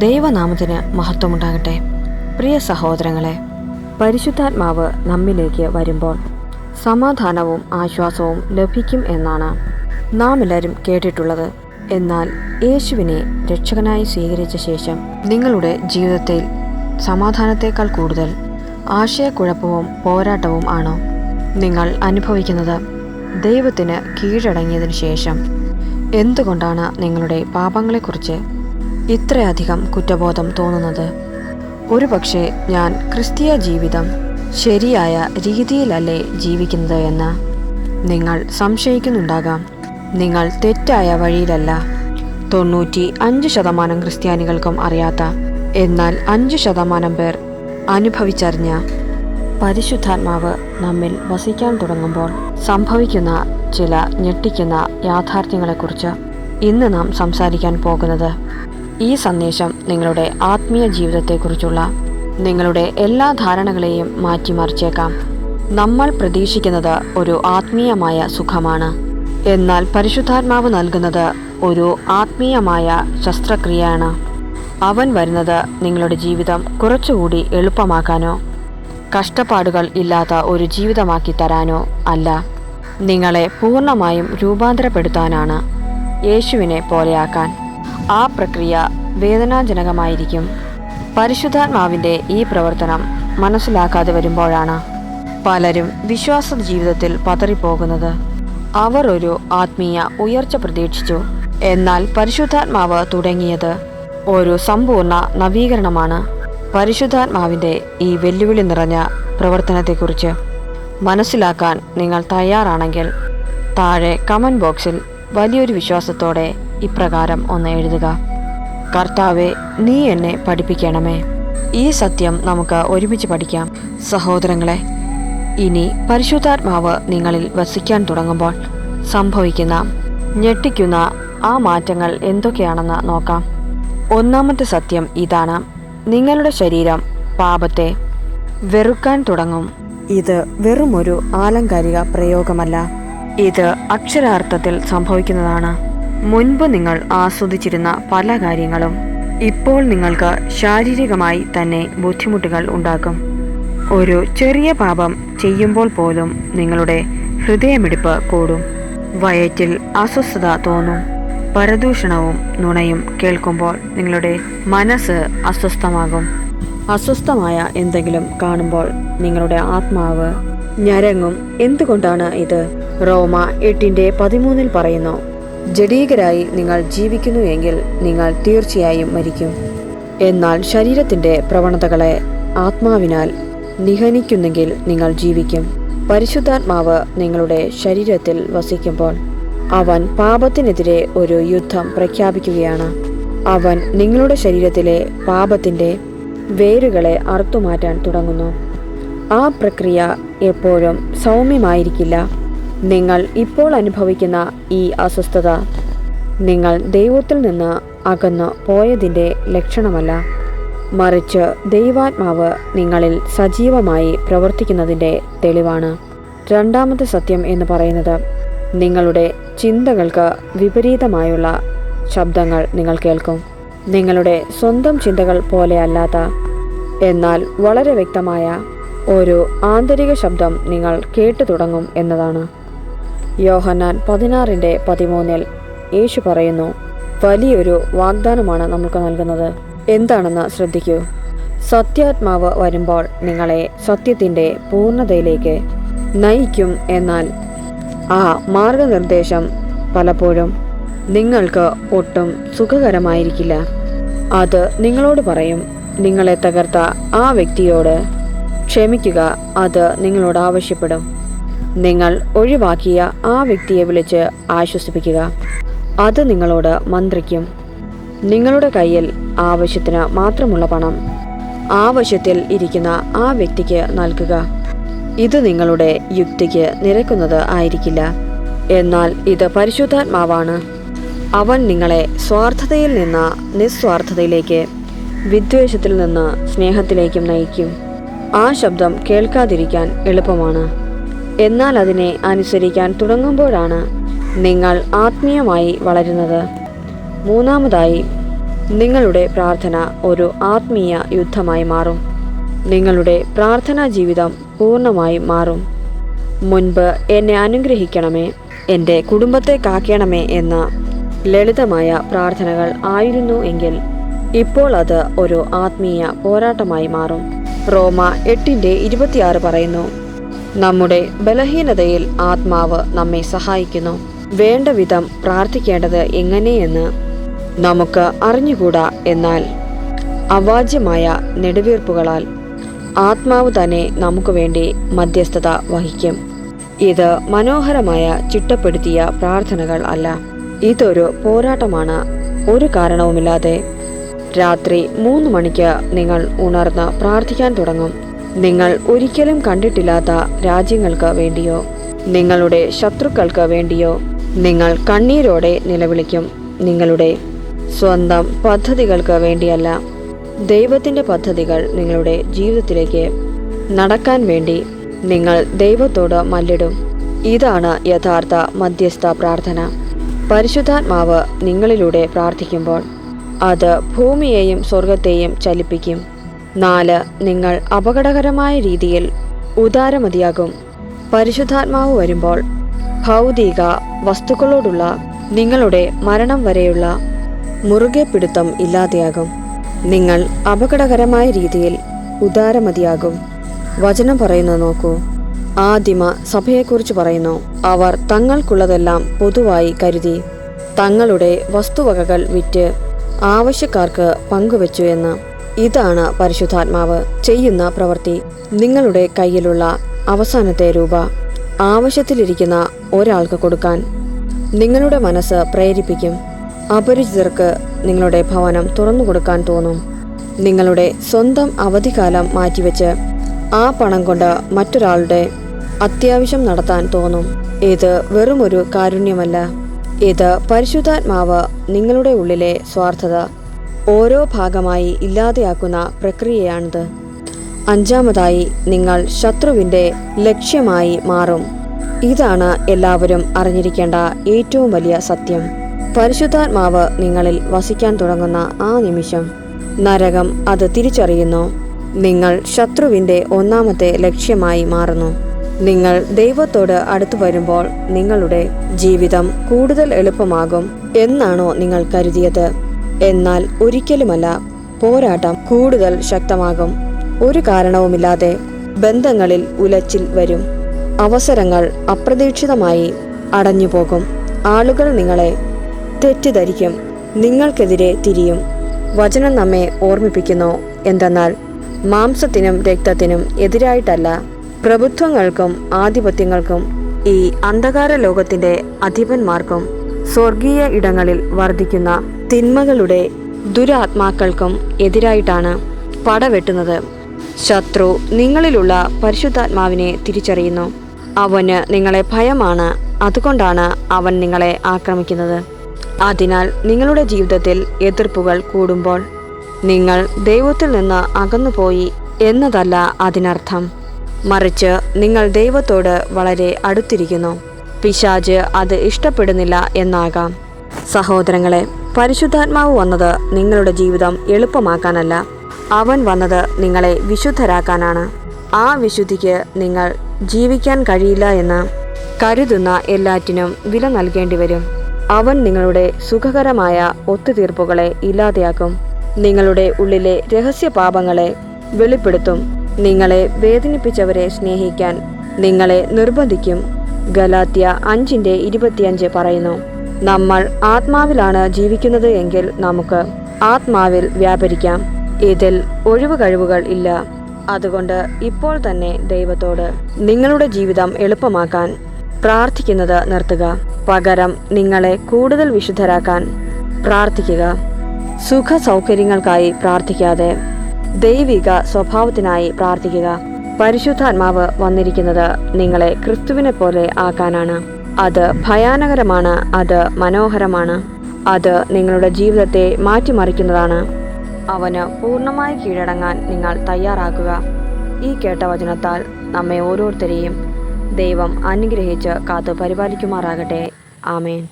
ദൈവനാമത്തിന് മഹത്വമുണ്ടാകട്ടെ. പ്രിയ സഹോദരങ്ങളെ, പരിശുദ്ധാത്മാവ് നമ്മിലേക്ക് വരുമ്പോൾ സമാധാനവും ആശ്വാസവും ലഭിക്കും എന്നാണ് നാം എല്ലാവരും കേട്ടിട്ടുള്ളത്. എന്നാൽ യേശുവിനെ രക്ഷകനായി സ്വീകരിച്ച ശേഷം നിങ്ങളുടെ ജീവിതത്തിൽ സമാധാനത്തേക്കാൾ കൂടുതൽ ആശയക്കുഴപ്പവും പോരാട്ടവും ആണോ നിങ്ങൾ അനുഭവിക്കുന്നത്? ദൈവത്തിന് കീഴടങ്ങിയതിനു ശേഷം എന്തുകൊണ്ടാണ് നിങ്ങളുടെ പാപങ്ങളെക്കുറിച്ച് ഇത്രയധികം കുറ്റബോധം തോന്നുന്നത്? ഒരുപക്ഷെ ഞാൻ ക്രിസ്തീയ ജീവിതം ശരിയായ രീതിയിലല്ലേ ജീവിക്കുന്നത് എന്ന് നിങ്ങൾ സംശയിക്കുന്നുണ്ടാകാം. നിങ്ങൾ തെറ്റായ വഴിയിലല്ല. 95% ക്രിസ്ത്യാനികൾക്കും അറിയാത്ത, എന്നാൽ 5% പേർ അനുഭവിച്ചറിഞ്ഞ പരിശുദ്ധാത്മാവ് നമ്മിൽ വസിക്കാൻ തുടങ്ങുമ്പോൾ സംഭവിക്കുന്ന ചില ഞെട്ടിക്കുന്ന യാഥാർത്ഥ്യങ്ങളെക്കുറിച്ച് ഇന്ന് നാം സംസാരിക്കാൻ പോകുന്നത്. ഈ സന്ദേശം നിങ്ങളുടെ ആത്മീയ ജീവിതത്തെക്കുറിച്ചുള്ള നിങ്ങളുടെ എല്ലാ ധാരണകളെയും മാറ്റിമറിച്ചേക്കാം. നമ്മൾ പ്രതീക്ഷിക്കുന്നത് ഒരു ആത്മീയമായ സുഖമാണ്, എന്നാൽ പരിശുദ്ധാത്മാവ് നൽകുന്നത് ഒരു ആത്മീയമായ ശസ്ത്രക്രിയയാണ്. അവൻ വരുന്നത് നിങ്ങളുടെ ജീവിതം കുറച്ചുകൂടി എളുപ്പമാക്കാനോ കഷ്ടപ്പാടുകൾ ഇല്ലാത്ത ഒരു ജീവിതമാക്കി തരാനോ അല്ല, നിങ്ങളെ പൂർണ്ണമായും രൂപാന്തരപ്പെടുത്താനാണ്, യേശുവിനെ പോലെയാക്കാൻ. ആ പ്രക്രിയ വേദനാജനകമായിരിക്കും. പരിശുദ്ധാത്മാവിൻ്റെ ഈ പ്രവർത്തനം മനസ്സിലാക്കാതെ വരുമ്പോഴാണ് പലരും വിശ്വാസ ജീവിതത്തിൽ പതറിപ്പോകുന്നത്. അവർ ഒരു ആത്മീയ ഉയർച്ച പ്രതീക്ഷിച്ചു, എന്നാൽ പരിശുദ്ധാത്മാവ് തുടങ്ങിയത് ഒരു സമ്പൂർണ്ണ നവീകരണമാണ്. പരിശുദ്ധാത്മാവിൻ്റെ ഈ വെല്ലുവിളി നിറഞ്ഞ പ്രവർത്തനത്തെക്കുറിച്ച് മനസ്സിലാക്കാൻ നിങ്ങൾ തയ്യാറാണെങ്കിൽ താഴെ കമൻറ്റ് ബോക്സിൽ വലിയൊരു വിശ്വാസത്തോടെ ഇപ്രകാരം ഒന്ന് എഴുതുക: കർത്താവേ, നീ എന്നെ പഠിപ്പിക്കണമേ. ഈ സത്യം നമുക്ക് ഒരുമിച്ച് പഠിക്കാം. സഹോദരങ്ങളെ, ഇനി പരിശുദ്ധാത്മാവ് നിങ്ങളിൽ വസിക്കാൻ തുടങ്ങുമ്പോൾ സംഭവിക്കുന്ന ഞെട്ടിക്കുന്ന ആ മാറ്റങ്ങൾ എന്തൊക്കെയാണെന്ന് നോക്കാം. ഒന്നാമത്തെ സത്യം ഇതാണ്: നിങ്ങളുടെ ശരീരം പാപത്തെ വെറുക്കാൻ തുടങ്ങും. ഇത് വെറുമൊരു ആലങ്കാരിക പ്രയോഗമല്ല, ഇത് അക്ഷരാർത്ഥത്തിൽ സംഭവിക്കുന്നതാണ്. മുൻപ് നിങ്ങൾ ആസ്വദിച്ചിരുന്ന പല കാര്യങ്ങളും ഇപ്പോൾ നിങ്ങൾക്ക് ശാരീരികമായി തന്നെ ബുദ്ധിമുട്ടുകൾ ഉണ്ടാക്കും. ഒരു ചെറിയ പാപം ചെയ്യുമ്പോൾ പോലും നിങ്ങളുടെ ഹൃദയമിടിപ്പ് കൂടും, വയറ്റിൽ അസ്വസ്ഥത തോന്നും. പരദൂഷണവും നുണയും കേൾക്കുമ്പോൾ നിങ്ങളുടെ മനസ്സ് അസ്വസ്ഥമാകും. അസ്വസ്ഥമായ എന്തെങ്കിലും കാണുമ്പോൾ നിങ്ങളുടെ ആത്മാവ് ഞരങ്ങും. എന്തുകൊണ്ടാണ് ഇത്? റോമ 8:13 പറയുന്നു: ജഡീകരായി നിങ്ങൾ ജീവിക്കുന്നു എങ്കിൽ നിങ്ങൾ തീർച്ചയായും മരിക്കും. എന്നാൽ ശരീരത്തിൻ്റെ പ്രവണതകളെ ആത്മാവിനാൽ നിഹനിക്കുന്നെങ്കിൽ നിങ്ങൾ ജീവിക്കും. പരിശുദ്ധാത്മാവ് നിങ്ങളുടെ ശരീരത്തിൽ വസിക്കുമ്പോൾ അവൻ പാപത്തിനെതിരെ ഒരു യുദ്ധം പ്രഖ്യാപിക്കുകയാണ്. അവൻ നിങ്ങളുടെ ശരീരത്തിലെ പാപത്തിൻ്റെ വേരുകളെ അറുത്തുമാറ്റാൻ തുടങ്ങുന്നു. ആ പ്രക്രിയ എപ്പോഴും സൗമ്യമായിരിക്കില്ല. നിങ്ങൾ ഇപ്പോൾ അനുഭവിക്കുന്ന ഈ അസ്വസ്ഥത നിങ്ങൾ ദൈവത്തിൽ നിന്ന് അകന്നു പോയതിൻ്റെ ലക്ഷണമല്ല, മറിച്ച് ദൈവാത്മാവ് നിങ്ങളിൽ സജീവമായി പ്രവർത്തിക്കുന്നതിൻ്റെ തെളിവാണ്. രണ്ടാമത്തെ സത്യം എന്ന് പറയുന്നത്, നിങ്ങളുടെ ചിന്തകൾക്ക് വിപരീതമായുള്ള ശബ്ദങ്ങൾ നിങ്ങൾ കേൾക്കും. നിങ്ങളുടെ സ്വന്തം ചിന്തകൾ പോലെയല്ലാത്ത, എന്നാൽ വളരെ വ്യക്തമായ ഒരു ആന്തരിക ശബ്ദം നിങ്ങൾ കേട്ടു തുടങ്ങും എന്നതാണ്. യോഹന്നാൻ 16:13 യേശു പറയുന്നു: വലിയൊരു വാഗ്ദാനമാണ് നമുക്ക് നൽകുന്നത്. എന്താണെന്ന് ശ്രദ്ധിക്കൂ: സത്യാത്മാവ് വരുമ്പോൾ നിങ്ങളെ സത്യത്തിൻ്റെ പൂർണ്ണതയിലേക്ക് നയിക്കും. എന്നാൽ ആ മാർഗനിർദ്ദേശം പലപ്പോഴും നിങ്ങൾക്ക് ഒട്ടും സുഖകരമായിരിക്കില്ല. അത് നിങ്ങളോട് പറയും, നിങ്ങളെ തകർത്ത ആ വ്യക്തിയോട് ക്ഷമിക്കുക. അത് നിങ്ങളോട് ആവശ്യപ്പെടും. നിങ്ങൾ ഒഴിവാക്കിയ ആ വ്യക്തിയെ വിളിച്ച് ആശ്വസിപ്പിക്കുക. അത് നിങ്ങളോട് മന്ത്രിക്കും. നിങ്ങളുടെ കയ്യിൽ ആവശ്യത്തിന് മാത്രമുള്ള പണം ആവശ്യത്തിൽ ഇരിക്കുന്ന ആ വ്യക്തിക്ക് നൽകുക. ഇത് നിങ്ങളുടെ യുക്തിക്ക് നിരക്കുന്നത് ആയിരിക്കില്ല, എന്നാൽ ഇത് പരിശുദ്ധാത്മാവാണ്. അവൻ നിങ്ങളെ സ്വാർത്ഥതയിൽ നിന്ന് നിസ്വാർത്ഥതയിലേക്ക്, വിദ്വേഷത്തിൽ നിന്ന് സ്നേഹത്തിലേക്കും നയിക്കും. ആ ശബ്ദം കേൾക്കാതിരിക്കാൻ എളുപ്പമാണ്, എന്നാൽ അതിനെ അനുസരിക്കാൻ തുടങ്ങുമ്പോഴാണ് നിങ്ങൾ ആത്മീയമായി വളരുന്നത്. മൂന്നാമതായി, നിങ്ങളുടെ പ്രാർത്ഥന ഒരു ആത്മീയ യുദ്ധമായി മാറും. നിങ്ങളുടെ പ്രാർത്ഥനാ ജീവിതം പൂർണ്ണമായി മാറും. മുൻപ് എന്നെ അനുഗ്രഹിക്കണമേ, എൻ്റെ കുടുംബത്തെ കാക്കണമേ എന്ന ലളിതമായ പ്രാർത്ഥനകൾ ആയിരുന്നു എങ്കിൽ ഇപ്പോൾ അത് ഒരു ആത്മീയ പോരാട്ടമായി മാറും. റോമ 8:26 പറയുന്നു, നമ്മുടെ ബലഹീനതയിൽ ആത്മാവ് നമ്മെ സഹായിക്കുന്നു. വേണ്ട വിധം പ്രാർത്ഥിക്കേണ്ടത് എങ്ങനെയെന്ന് നമുക്ക് അറിഞ്ഞുകൂടാ. എന്നാൽ അവാച്യമായ നെടുവീർപ്പുകളാൽ ആത്മാവ് തന്നെ നമുക്ക് വേണ്ടി മധ്യസ്ഥത വഹിക്കും. ഇത് മനോഹരമായ ചിട്ടപ്പെടുത്തിയ പ്രാർത്ഥനകൾ അല്ല, ഇതൊരു പോരാട്ടമാണ്. ഒരു കാരണവുമില്ലാതെ രാത്രി 3 മണിക്ക് നിങ്ങൾ ഉണർന്ന് പ്രാർത്ഥിക്കാൻ തുടങ്ങും. നിങ്ങൾ ഒരിക്കലും കണ്ടിട്ടില്ലാത്ത രാജ്യങ്ങൾക്ക് വേണ്ടിയോ നിങ്ങളുടെ ശത്രുക്കൾക്ക് വേണ്ടിയോ നിങ്ങൾ കണ്ണീരോടെ നിലവിളിക്കും. നിങ്ങളുടെ സ്വന്തം പദ്ധതികൾക്ക് വേണ്ടിയല്ല, ദൈവത്തിൻ്റെ പദ്ധതികൾ നിങ്ങളുടെ ജീവിതത്തിലേക്ക് നടക്കാൻ വേണ്ടി നിങ്ങൾ ദൈവത്തോട് മല്ലിടും. ഇതാണ് യഥാർത്ഥ മധ്യസ്ഥ പ്രാർത്ഥന. പരിശുദ്ധാത്മാവ് നിങ്ങളിലൂടെ പ്രാർത്ഥിക്കുമ്പോൾ അത് ഭൂമിയെയും സ്വർഗത്തെയും ചലിപ്പിക്കും. 4. നിങ്ങൾ അപകടകരമായ രീതിയിൽ ഉദാരമതിയാകും. പരിശുദ്ധാത്മാവ് വരുമ്പോൾ ഭൗതിക വസ്തുക്കളോടുള്ള നിങ്ങളുടെ മരണം വരെയുള്ള മുറുകെ പിടുത്തം ഇല്ലാതെയാകും. നിങ്ങൾ അപകടകരമായ രീതിയിൽ ഉദാരമതിയാകും. വചനം പറയുന്നത് നോക്കൂ. ആദിമ സഭയെക്കുറിച്ച് പറയുന്നു, അവർ തങ്ങൾക്കുള്ളതെല്ലാം പൊതുവായി കരുതി തങ്ങളുടെ വസ്തുവകകൾ വിറ്റ് ആവശ്യക്കാർക്ക് പങ്കുവച്ചു എന്ന്. ഇതാണ് പരിശുദ്ധാത്മാവ് ചെയ്യുന്ന പ്രവൃത്തി. നിങ്ങളുടെ കയ്യിലുള്ള അവസാനത്തെ രൂപ ആവശ്യത്തിലിരിക്കുന്ന ഒരാൾക്ക് കൊടുക്കാൻ നിങ്ങളുടെ മനസ്സ് പ്രേരിപ്പിക്കും. അപരിചിതർക്ക് നിങ്ങളുടെ ഭവനം തുറന്നു കൊടുക്കാൻ തോന്നും. നിങ്ങളുടെ സ്വന്തം അവധിക്കാലം മാറ്റിവെച്ച് ആ പണം കൊണ്ട് മറ്റൊരാളുടെ അത്യാവശ്യം നടത്താൻ തോന്നും. ഇത് വെറുമൊരു കാരുണ്യമല്ല, ഇത് പരിശുദ്ധാത്മാവ് നിങ്ങളുടെ ഉള്ളിലെ സ്വാർത്ഥത ഓരോ ഭാഗമായി ഇല്ലാതെയാക്കുന്ന പ്രക്രിയയാണിത്. 5. നിങ്ങൾ ശത്രുവിൻ്റെ ലക്ഷ്യമായി മാറും. ഇതാണ് എല്ലാവരും അറിഞ്ഞിരിക്കേണ്ട ഏറ്റവും വലിയ സത്യം. പരിശുദ്ധാത്മാവ് നിങ്ങളിൽ വസിക്കാൻ തുടങ്ങുന്ന ആ നിമിഷം നരകം അത് തിരിച്ചറിയുന്നു. നിങ്ങൾ ശത്രുവിൻ്റെ ഒന്നാമത്തെ ലക്ഷ്യമായി മാറുന്നു. നിങ്ങൾ ദൈവത്തോട് അടുത്തു വരുമ്പോൾ നിങ്ങളുടെ ജീവിതം കൂടുതൽ എളുപ്പമാകും എന്നാണോ നിങ്ങൾ കരുതിയത്? എന്നാൽ ഒരിക്കലുമല്ല. പോരാട്ടം കൂടുതൽ ശക്തമാകും. ഒരു കാരണവുമില്ലാതെ ബന്ധങ്ങളിൽ ഉലച്ചിൽ വരും. അവസരങ്ങൾ അപ്രതീക്ഷിതമായി അടഞ്ഞുപോകും. ആളുകൾ നിങ്ങളെ തെറ്റിദ്ധരിക്കും, നിങ്ങൾക്കെതിരെ തിരിയും. വചനം നമ്മെ ഓർമ്മിപ്പിക്കുന്നു എന്തെന്നാൽ മാംസത്തിനും രക്തത്തിനും എതിരായിട്ടല്ല, പ്രഭുത്വങ്ങൾക്കും ആധിപത്യങ്ങൾക്കും ഈ അന്ധകാര ലോകത്തിൻ്റെ അധിപന്മാർക്കും സ്വർഗീയ ഇടങ്ങളിൽ വർദ്ധിക്കുന്ന തിന്മകളുടെ ദുരാത്മാക്കൾക്കും എതിരായിട്ടാണ് പടവെട്ടുന്നത്. ശത്രു നിങ്ങളിലുള്ള പരിശുദ്ധാത്മാവിനെ തിരിച്ചറിയുന്നു. അവന് നിങ്ങളെ ഭയമാണ്. അതുകൊണ്ടാണ് അവൻ നിങ്ങളെ ആക്രമിക്കുന്നത്. അതിനാൽ നിങ്ങളുടെ ജീവിതത്തിൽ എതിർപ്പുകൾ കൂടുമ്പോൾ നിങ്ങൾ ദൈവത്തിൽ നിന്ന് അകന്നുപോയി എന്നതല്ല അതിനർത്ഥം. മറിച്ച് നിങ്ങൾ ദൈവത്തോട് വളരെ അടുത്തിരിക്കുന്നു. പിശാച് അത് ഇഷ്ടപ്പെടുന്നില്ല എന്നാകാം. സഹോദരങ്ങളെ, പരിശുദ്ധാത്മാവ് വന്നത് നിങ്ങളുടെ ജീവിതം എളുപ്പമാക്കാനല്ല, അവൻ വന്നത് നിങ്ങളെ വിശുദ്ധരാക്കാനാണ്. ആ വിശുദ്ധിക്ക് നിങ്ങൾ ജീവിക്കാൻ കഴിയില്ല എന്ന് കരുതുന്ന എല്ലാറ്റിനും വില നൽകേണ്ടി വരും. അവൻ നിങ്ങളുടെ സുഖകരമായ ഒത്തുതീർപ്പുകളെ ഇല്ലാതെയാക്കും. നിങ്ങളുടെ ഉള്ളിലെ രഹസ്യ പാപങ്ങളെ വെളിപ്പെടുത്തും. നിങ്ങളെ വേദനിപ്പിച്ചവരെ സ്നേഹിക്കാൻ നിങ്ങളെ നിർബന്ധിക്കും. ഗലാത്യ 5:25 പറയുന്നു, നമ്മൾ ആത്മാവിലാണ് ജീവിക്കുന്നത് എങ്കിൽ നമുക്ക് ആത്മാവിൽ വ്യാപരിക്കാം. ഇതിൽ ഒഴിവ് കഴിവുകൾ ഇല്ല. അതുകൊണ്ട് ഇപ്പോൾ തന്നെ ദൈവത്തോട് നിങ്ങളുടെ ജീവിതം എളുപ്പമാക്കാൻ പ്രാർത്ഥിക്കുന്നത് നിർത്തുക. പകരം നിങ്ങളെ കൂടുതൽ വിശുദ്ധരാക്കാൻ പ്രാർത്ഥിക്കുക. സുഖ സൗകര്യങ്ങൾക്കായി പ്രാർത്ഥിക്കാതെ ദൈവിക സ്വഭാവത്തിനായി പ്രാർത്ഥിക്കുക. പരിശുദ്ധാത്മാവ് വന്നിരിക്കുന്നത് നിങ്ങളെ ക്രിസ്തുവിനെ പോലെ ആക്കാനാണ്. അത് ഭയാനകരമാണ്, അത് മനോഹരമാണ്, അത് നിങ്ങളുടെ ജീവിതത്തെ മാറ്റിമറിക്കുന്നതാണ്. അവന് പൂർണ്ണമായി കീഴടങ്ങാൻ നിങ്ങൾ തയ്യാറാക്കുക. ഈ കേട്ട വചനത്താൽ നമ്മെ ഓരോരുത്തരെയും ദൈവം അനുഗ്രഹിച്ച് കാത്തു പരിപാലിക്കുമാറാകട്ടെ. ആമേൻ.